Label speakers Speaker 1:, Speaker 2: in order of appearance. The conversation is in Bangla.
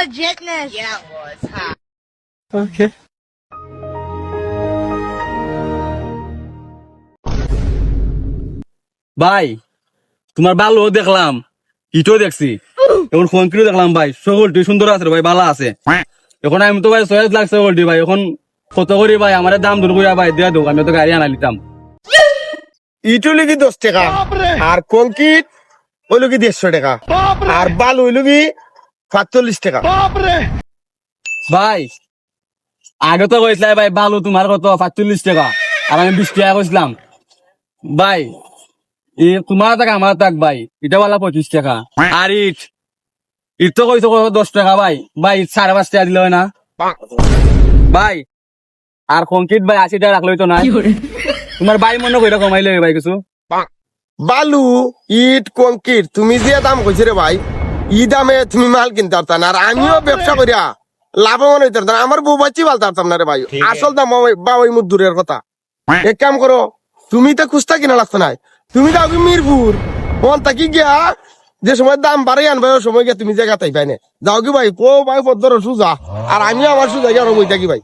Speaker 1: legitness. Yeah, it was. Huh?
Speaker 2: Okay. ভাই তোমার বালু দেখলাম ইটো দেখছি এখন ফোন করে দেখলাম ভাই সকলটি সুন্দর আছে রে ভাই ভালো আছে এখন আমি তো ভাই 6 লাখ সকলটি ভাই এখন কত করি ভাই আমার দাম দূর করে ভাই দিয়া দোক আমি তো গাড়ি আনা লিতাম
Speaker 3: ইটু লিগি 10 টাকা আর কংক্রিট ওই লিগি 150 টাকা আর বালু ওই লিগি 45 টাকা
Speaker 2: ভাই আগে তো কইছিলাই ভাই বালু তোমার কত 45 টাকা আর আমি 20 টাকা কইছিলাম ভাই তোমার টাকা আমার টাক ভাই এটা বলা 25 টাকা আর ইট তো কইছো 10 টাকা ভাই ভাই 5.5 টাকা দিলে হয় না ভাই আর কংক্রিট ভাই 80 টাকা রাখলেই তো না তোমার ভাই মনে কইরা কমাইলে ভাই কিছু
Speaker 3: বালু ইট কংক্রিট তুমি যে দাম কইছ রে ভাই ই দামে তুমি মাল কিনতে পারতা না আর আমিও ব্যবসা করিয়া লাভবান হইতে পারতাম আমার বউ বাচ্চি পালতে পারতাম না রে ভাই আসল দাম বাবাই মুখ দূরের কথা এক কাম করো তুমি তো খুস্তা কিনা লাগতো না তুমি যাও কি মিরপুর ওন তাকি গিয়া যে সময় দাম বাড়াই আনবে ওই সময় গিয়া তুমি জায়গা তাই পাই না যাও কি ভাই কো ভাই পদ্মর সুজা আর আমি আমার সুজা গিয়া রবই থাকি ভাই